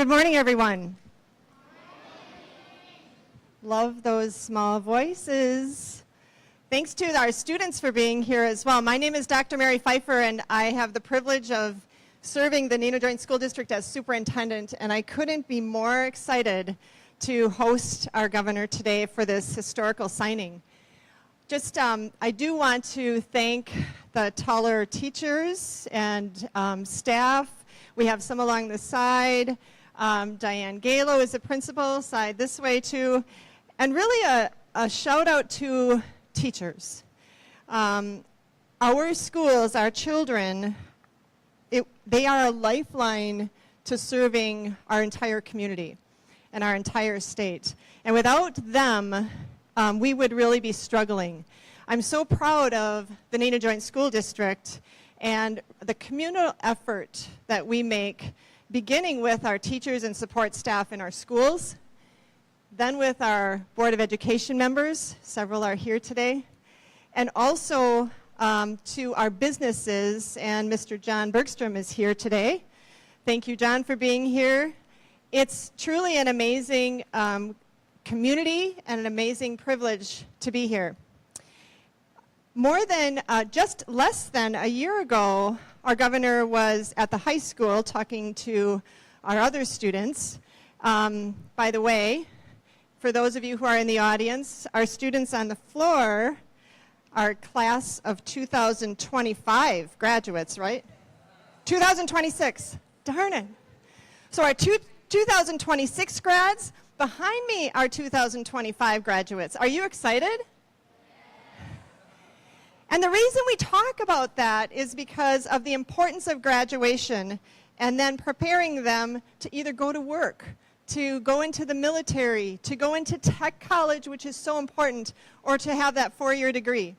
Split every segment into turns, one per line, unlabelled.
Good morning, everyone. Love those small voices. Thanks to our students for being here as well. My name is Dr. Mary Pfeiffer, and I have the privilege of serving the Neenah Joint School District as superintendent, and I couldn't be more excited to host our governor today for this historical signing. I do want to thank the Tullar teachers and staff. We have some along the side. Diane Galo is the principal, side this way too. And really a shout out to teachers. Our schools, our children, they are a lifeline to serving our entire community and our entire state. And without them, we would really be struggling. I'm so proud of the Neenah Joint School District and the communal effort that we make, beginning with our teachers and support staff in our schools, then with our Board of Education members, several are here today, and also to our businesses, and Mr. John Bergstrom is here today. Thank you, John, for being here. It's truly an amazing community and an amazing privilege to be here. Just less than a year ago, our governor was at the high school talking to our other students. By the way, for those of you who are in the audience, our students on the floor are class of 2025 graduates, right? 2026, darn it. So our 2026 grads, behind me are 2025 graduates. Are you excited? And the reason we talk about that is because of the importance of graduation and then preparing them to either go to work, to go into the military, to go into tech college, which is so important, or to have that four-year degree.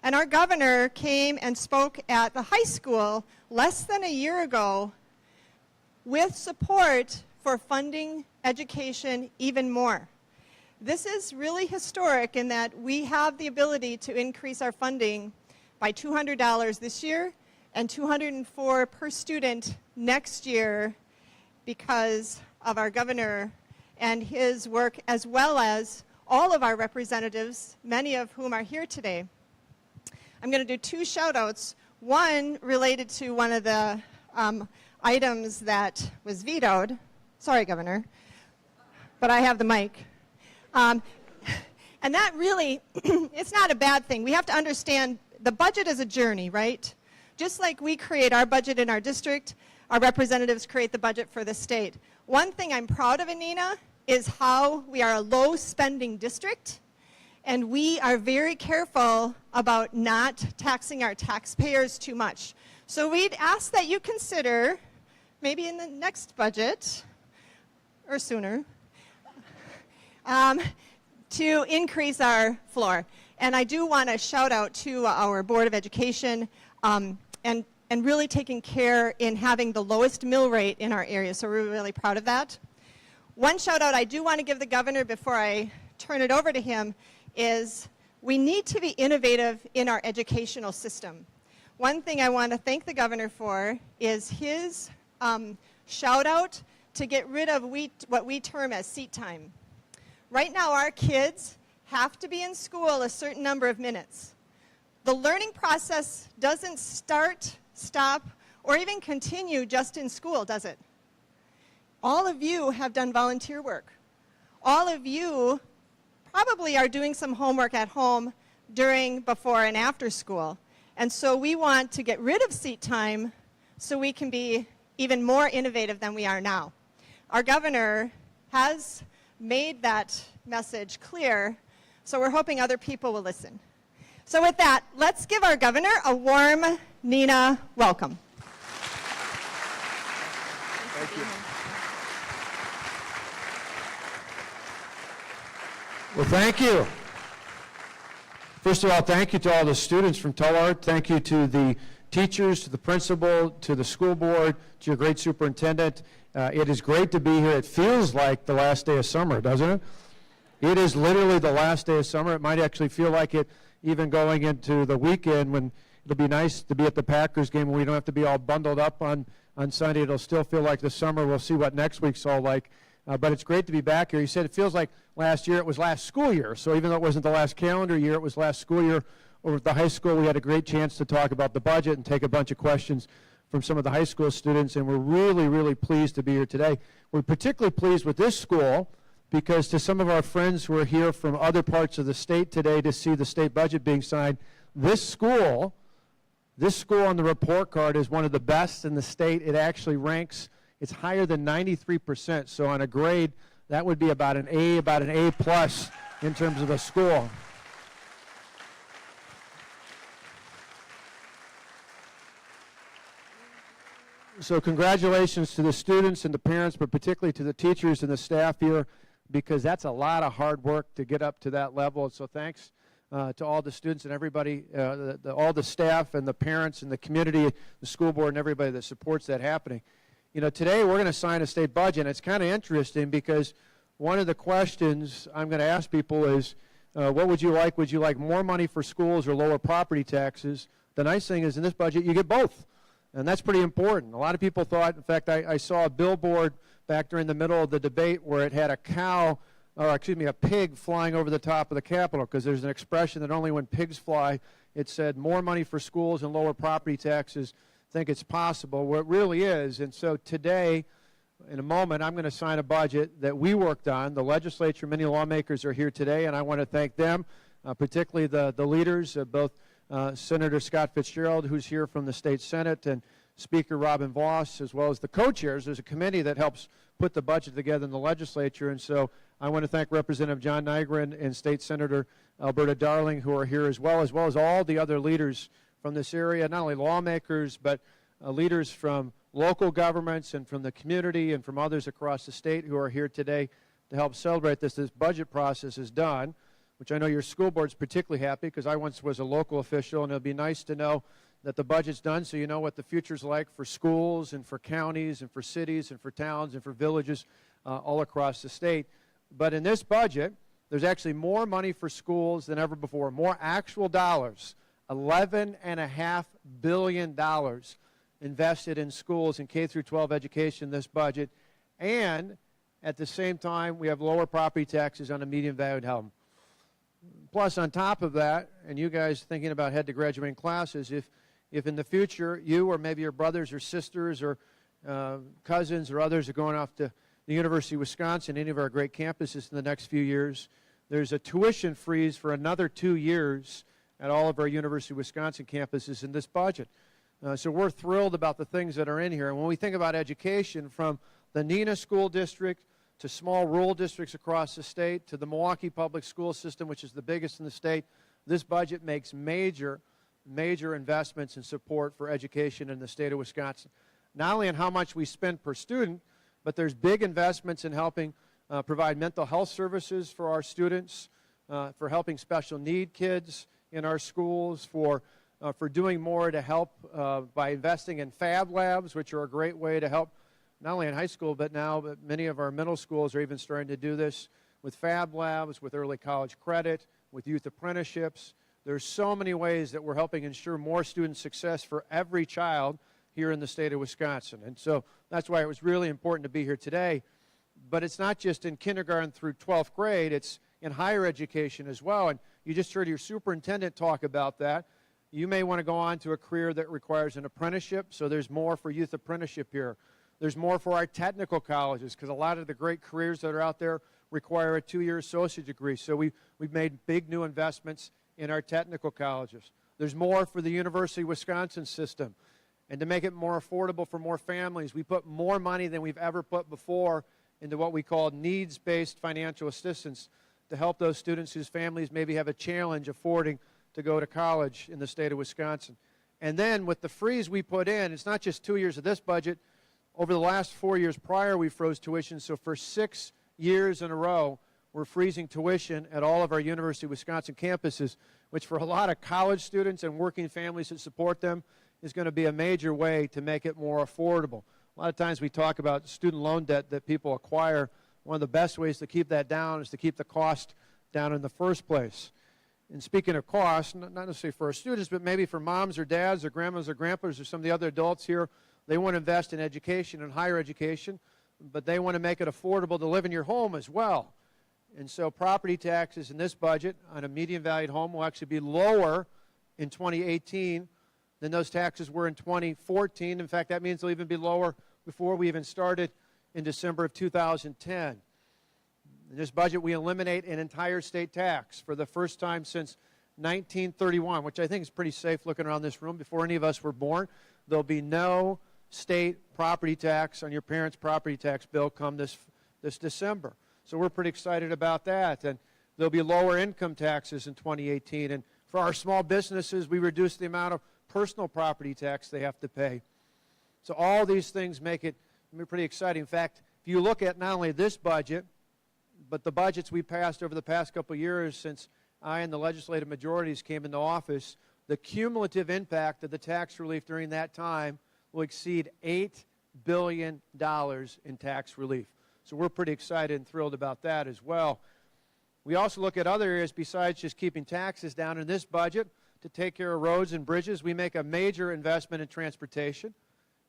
And our governor came and spoke at the high school less than a year ago with support for funding education even more. This is really historic in that we have the ability to increase our funding by $200 this year and $204 per student next year because of our governor and his work, as well as all of our representatives, many of whom are here today. I'm going to do two shout outs, one related to one of the items that was vetoed. Sorry, Governor, but I have the mic. And that really, it's not a bad thing. We have to understand the budget is a journey, right? Just like we create our budget in our district, our representatives create the budget for the state. One thing I'm proud of in Neenah is how we are a low spending district, and we are very careful about not taxing our taxpayers too much. So we'd ask that you consider, maybe in the next budget, or sooner, to increase our floor. And I do want to shout out to our Board of Education and really taking care in having the lowest mill rate in our area. So we're really proud of that. One shout out I do want to give the governor before I turn it over to him is we need to be innovative in our educational system. One thing I want to thank the governor for is his shout out to get rid of what we term as seat time. Right now our kids have to be in school a certain number of minutes. The learning process doesn't start, stop, or even continue just in school, does it? All of you have done volunteer work. All of you probably are doing some homework at home during, before, and after school. And so we want to get rid of seat time so we can be even more innovative than we are now. Our governor has made that message clear, so we're hoping other people will listen. So with that, let's give our governor a warm Neenah welcome.
Thank you. Well, thank you. First of all, thank you to all the students from Tullar. Thank you to the teachers, to the principal, to the school board, to your great superintendent. It is great to be here. It feels like the last day of summer, doesn't it? It is literally the last day of summer. It might actually feel like it even going into the weekend when it'll be nice to be at the Packers game when we don't have to be all bundled up on on Sunday. It'll still feel like the summer. We'll see what next week's all like. But it's great to be back here. You said it feels like last year. It was last school year. So even though it wasn't the last calendar year, it was last school year. Over at the high school, we had a great chance to talk about the budget and take a bunch of questions from some of the high school students, and we're really, really pleased to be here today. We're particularly pleased with this school because to some of our friends who are here from other parts of the state today to see the state budget being signed, this school on the report card is one of the best in the state. It actually ranks, it's higher than 93%. So on a grade, that would be about an A plus in terms of a school. So congratulations to the students and the parents, but particularly to the teachers and the staff here, because that's a lot of hard work to get up to that level. And so thanks to all the students and everybody, all the staff and the parents and the community, the school board and everybody that supports that happening. You know, today we're going to sign a state budget, and it's kind of interesting because one of the questions I'm going to ask people is, what would you like? Would you like more money for schools or lower property taxes? The nice thing is in this budget you get both. And that's pretty important. A lot of people thought, in fact, I saw a billboard back during the middle of the debate where it had a pig flying over the top of the Capitol, because there's an expression that only when pigs fly, it said more money for schools and lower property taxes. Think it's possible. Well, it really is. And so today, in a moment, I'm going to sign a budget that we worked on. The legislature, many lawmakers are here today, and I want to thank them, particularly the leaders, both Senator Scott Fitzgerald, who's here from the state Senate, and Speaker Robin Voss, as well as the co-chairs. There's a committee that helps put the budget together in the legislature, and so I want to thank Representative John Nygren and State Senator Alberta Darling, who are here as well as all the other leaders from this area, not only lawmakers, but leaders from local governments and from the community and from others across the state who are here today to help celebrate this budget process is done, which I know your school board's particularly happy, because I once was a local official, and it'll be nice to know that the budget's done so you know what the future's like for schools and for counties and for cities and for towns and for villages all across the state. But in this budget, there's actually more money for schools than ever before, more actual dollars, $11.5 billion invested in schools and K through 12 education in this budget, and at the same time, we have lower property taxes on a median valued home. Plus, on top of that, and you guys thinking about head to graduating classes, if in the future you or maybe your brothers or sisters or cousins or others are going off to the University of Wisconsin, any of our great campuses in the next few years, there's a tuition freeze for another 2 years at all of our University of Wisconsin campuses in this budget. So we're thrilled about the things that are in here. And when we think about education, from the Neenah School District to small rural districts across the state, to the Milwaukee Public School System, which is the biggest in the state, this budget makes major investments in support for education in the state of Wisconsin. Not only in how much we spend per student, but there's big investments in helping provide mental health services for our students, for helping special need kids in our schools, for doing more to help by investing in fab labs, which are a great way to help not only in high school, but many of our middle schools are even starting to do this with fab labs, with early college credit, with youth apprenticeships. There's so many ways that we're helping ensure more student success for every child here in the state of Wisconsin. And so that's why it was really important to be here today. But it's not just in kindergarten through 12th grade, it's in higher education as well. And you just heard your superintendent talk about that. You may want to go on to a career that requires an apprenticeship, so there's more for youth apprenticeship here. There's more for our technical colleges, because a lot of the great careers that are out there require a 2-year associate degree. So we've made big new investments in our technical colleges. There's more for the University of Wisconsin system. And to make it more affordable for more families, we put more money than we've ever put before into what we call needs-based financial assistance to help those students whose families maybe have a challenge affording to go to college in the state of Wisconsin. And then with the freeze we put in, it's not just 2 years of this budget. Over the last 4 years prior, we froze tuition. So for 6 years in a row, we're freezing tuition at all of our University of Wisconsin campuses, which for a lot of college students and working families that support them is going to be a major way to make it more affordable. A lot of times we talk about student loan debt that people acquire. One of the best ways to keep that down is to keep the cost down in the first place. And speaking of cost, not necessarily for our students, but maybe for moms or dads or grandmas or grandpas or some of the other adults here They want to invest in education and higher education, but they want to make it affordable to live in your home as well. And so property taxes in this budget on a median valued home will actually be lower in 2018 than those taxes were in 2014. In fact, that means they'll even be lower before we even started in December of 2010. In this budget, we eliminate an entire state tax for the first time since 1931, which I think is pretty safe looking around this room. Before any of us were born, there'll be no state property tax on your parents' property tax bill come this December. So we're pretty excited about that. And there'll be lower income taxes in 2018. And for our small businesses, we reduce the amount of personal property tax they have to pay. So all these things make it pretty exciting. In fact, if you look at not only this budget, but the budgets we passed over the past couple of years since I and the legislative majorities came into office, the cumulative impact of the tax relief during that time will exceed $8 billion in tax relief. So we're pretty excited and thrilled about that as well. We also look at other areas besides just keeping taxes down. In this budget, to take care of roads and bridges, we make a major investment in transportation.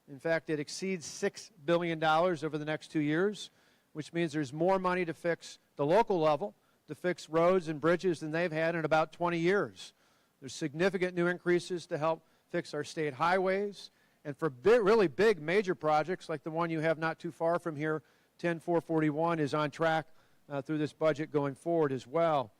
In fact, it exceeds $6 billion over the next 2 years, which means there's more money to fix the local level, to fix roads and bridges than they've had in about 20 years. There's significant new increases to help fix our state highways. And for really big major projects like the one you have not too far from here, 10441 is on track through this budget going forward as well.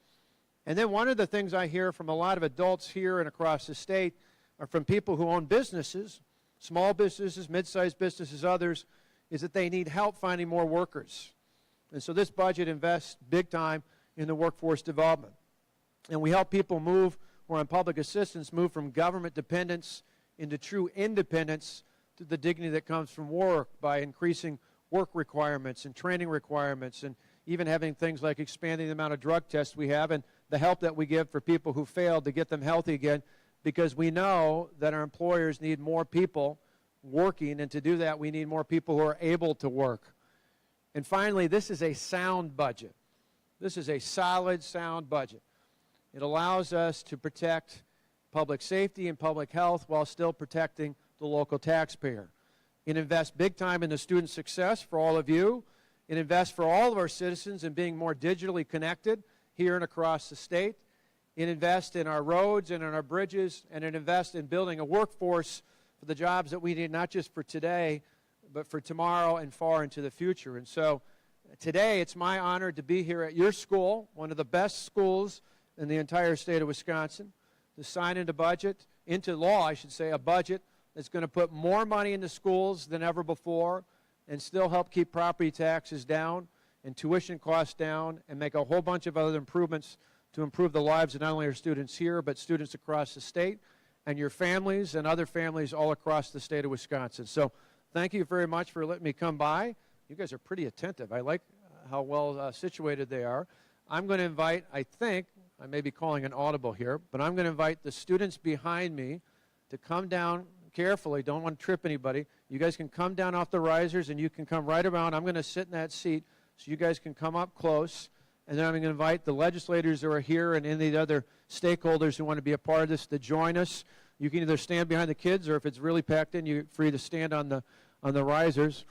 And then one of the things I hear from a lot of adults here and across the state are from people who own businesses, small businesses, mid-sized businesses, others, is that they need help finding more workers. And so this budget invests big time in the workforce development. And we help people move, or on public assistance, move from government dependence into true independence to the dignity that comes from work by increasing work requirements and training requirements and even having things like expanding the amount of drug tests we have and the help that we give for people who failed to get them healthy again, because we know that our employers need more people working, and to do that we need more people who are able to work. And finally, this is a sound budget. This is a solid, sound budget. It allows us to protect public safety and public health while still protecting the local taxpayer. It invests big time in the student success for all of you. It invests for all of our citizens in being more digitally connected here and across the state. It invests in our roads and in our bridges, and it invests in building a workforce for the jobs that we need, not just for today, but for tomorrow and far into the future. And so today it's my honor to be here at your school, one of the best schools in the entire state of Wisconsin, to sign into law, I should say, a budget that's going to put more money into schools than ever before and still help keep property taxes down and tuition costs down and make a whole bunch of other improvements to improve the lives of not only our students here, but students across the state and your families and other families all across the state of Wisconsin. So thank you very much for letting me come by. You guys are pretty attentive. I like how well situated they are. I'm going to invite, I may be calling an audible here, but I'm going to invite the students behind me to come down carefully. Don't want to trip anybody. You guys can come down off the risers and you can come right around. I'm going to sit in that seat so you guys can come up close. And then I'm going to invite the legislators who are here and any other stakeholders who want to be a part of this to join us. You can either stand behind the kids, or if it's really packed in, you're free to stand on the risers.